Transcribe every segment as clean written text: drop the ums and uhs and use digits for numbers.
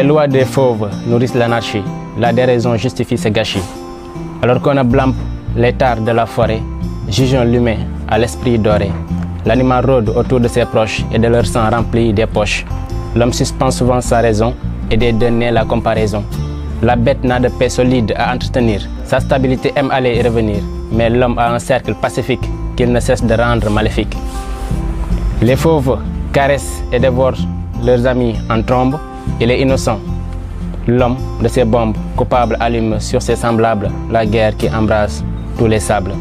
lois des fauves nourrissent l'anarchie, la déraison justifie ses gâchis. Alors qu'on blâme l'étard de la forêt, jugeons l'humain à l'esprit doré. L'animal rôde autour de ses proches et de leur sang rempli des poches. L'homme suspend souvent sa raison et des deux naît la comparaison. La bête n'a de paix solide à entretenir, sa stabilité aime aller et revenir, mais l'homme a un cercle pacifique qu'il ne cesse de rendre maléfique. Les fauves caressent et dévorent leurs amis en trombe, il est innocent. L'homme de ses bombes coupables allume sur ses semblables la guerre qui embrase tous les sables.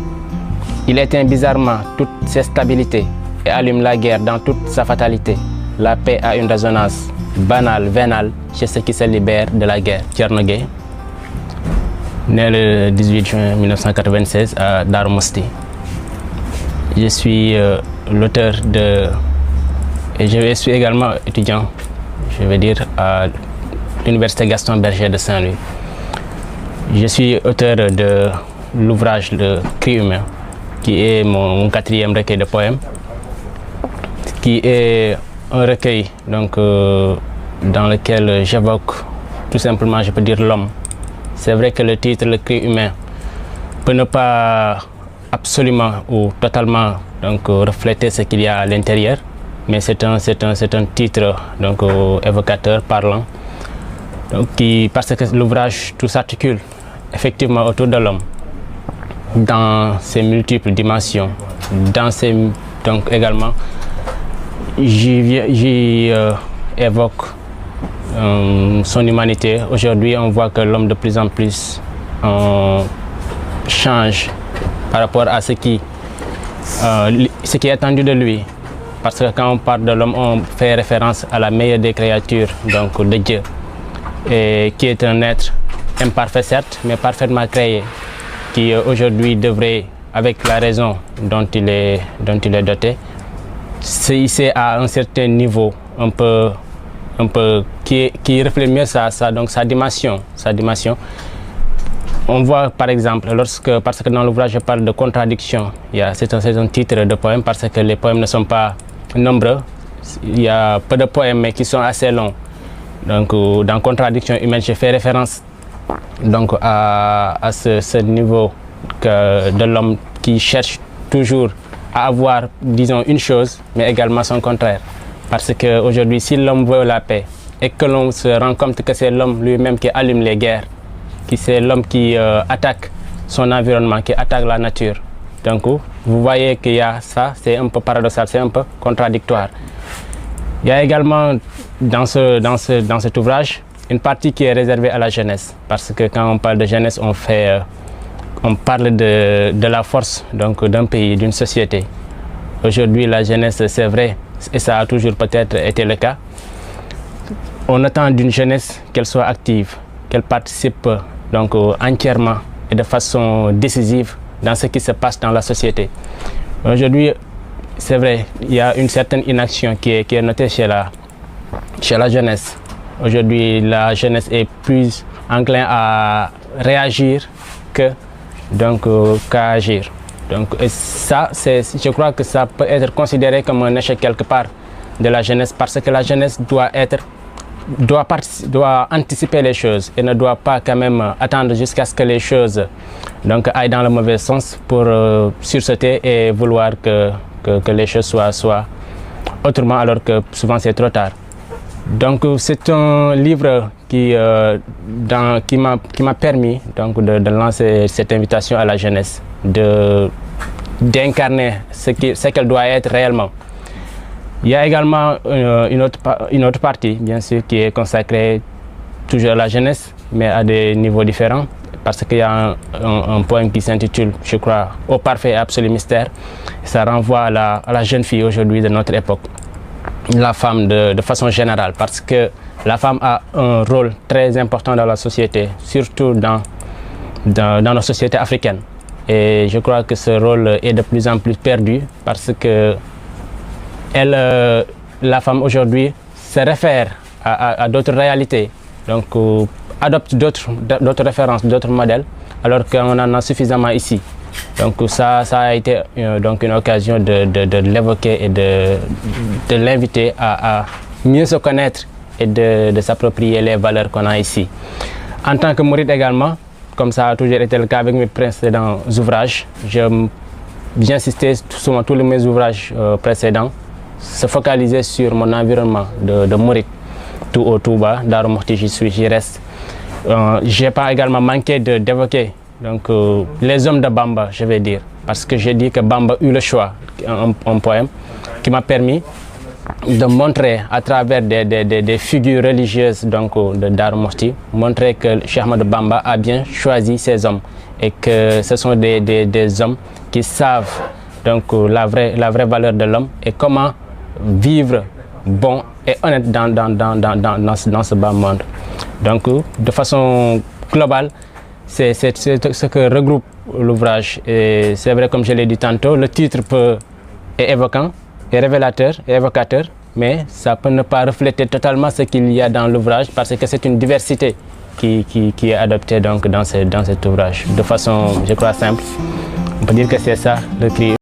Il éteint bizarrement toutes ses stabilités et allume la guerre dans toute sa fatalité. La paix a une résonance banale, vénale chez ceux qui se libèrent de la guerre. Thierno Gueye, né le 18 juin 1996 à Darou Mouhty. Je suis l'auteur de... et je suis également étudiant, je vais dire, à l'Université Gaston Berger de Saint-Louis. Je suis auteur de l'ouvrage Le Cri humain, qui est mon 4e recueil de poèmes, qui est un recueil donc, dans lequel j'évoque tout simplement, je peux dire, l'homme. C'est vrai que le titre Le Cri humain peut ne pas absolument ou totalement donc, refléter ce qu'il y a à l'intérieur, mais c'est un titre donc, évocateur, parlant, donc, parce que l'ouvrage tout s'articule effectivement autour de l'homme, dans ses multiples dimensions, donc également j'y évoque son humanité. Aujourd'hui, on voit que l'homme de plus en plus change par rapport à ce qui est attendu de lui. Parce que quand on parle de l'homme, on fait référence à la meilleure des créatures, donc de Dieu, et qui est un être imparfait certes, mais parfaitement créé, qui aujourd'hui devrait, avec la raison dont il est doté, se hisser à un certain niveau, un peu qui reflète mieux sa dimension. On voit par exemple, parce que dans l'ouvrage je parle de contradiction, c'est un titre de poème parce que les poèmes ne sont pas nombreux, il y a peu de poèmes mais qui sont assez longs. Donc dans Contradiction humaine, je fais référence donc à ce niveau de l'homme qui cherche toujours à avoir, disons, une chose, mais également son contraire. Parce qu'aujourd'hui, si l'homme veut la paix et que l'on se rend compte que c'est l'homme lui-même qui allume les guerres, que c'est l'homme qui attaque son environnement, qui attaque la nature. Donc, vous voyez qu'il y a ça, c'est un peu paradoxal, c'est un peu contradictoire. Il y a également dans cet ouvrage une partie qui est réservée à la jeunesse. Parce que quand on parle de jeunesse, on parle de la force d'un pays, d'une société. Aujourd'hui, la jeunesse, c'est vrai, et ça a toujours peut-être été le cas. On attend d'une jeunesse qu'elle soit active, qu'elle participe donc entièrement et de façon décisive dans ce qui se passe dans la société. Aujourd'hui, c'est vrai, il y a une certaine inaction qui est notée chez la jeunesse. Aujourd'hui, la jeunesse est plus enclin à réagir qu'à agir. Donc, et ça, je crois que ça peut être considéré comme un échec quelque part de la jeunesse, parce que la jeunesse doit anticiper les choses et ne doit pas quand même attendre jusqu'à ce que les choses aillent dans le mauvais sens pour sursauter et vouloir que les choses soient autrement, alors que souvent c'est trop tard. Donc c'est un livre qui m'a permis de lancer cette invitation à la jeunesse, d'incarner ce qu'elle doit être réellement. Il y a également une autre partie, bien sûr, qui est consacrée toujours à la jeunesse, mais à des niveaux différents, parce qu'il y a un poème qui s'intitule, je crois, « Au parfait et absolu mystère ». Ça renvoie à la jeune fille aujourd'hui de notre époque, la femme de façon générale, parce que la femme a un rôle très important dans la société, surtout dans nos sociétés africaines. Et je crois que ce rôle est de plus en plus perdu, parce que la femme aujourd'hui se réfère à d'autres réalités, donc adopte d'autres références, d'autres modèles, alors qu'on en a suffisamment ici. Donc ça a été une occasion de l'évoquer et de l'inviter à mieux se connaître et de s'approprier les valeurs qu'on a ici. En tant que mouride également, comme ça a toujours été le cas avec mes précédents ouvrages, j'insistais souvent tous mes ouvrages précédents se focaliser sur mon environnement de mouride, tout haut, tout bas, Darou Mouhty j'y reste. J'ai pas également manqué d'évoquer les hommes de Bamba, je vais dire, parce que j'ai dit que Bamba eut le choix, un poème qui m'a permis de montrer à travers des figures religieuses de Darou Mouhty, montrer que Cheikh Ahmadou Bamba a bien choisi ses hommes et que ce sont des hommes qui savent la vraie valeur de l'homme et comment vivre bon et honnête dans ce bas monde. Donc de façon globale, c'est ce que regroupe l'ouvrage. Et c'est vrai, comme je l'ai dit tantôt, le titre est évoquant, est révélateur, est évocateur, mais ça peut ne pas refléter totalement ce qu'il y a dans l'ouvrage parce que c'est une diversité qui est adoptée dans cet ouvrage. De façon, je crois, simple, on peut dire que c'est ça le cri.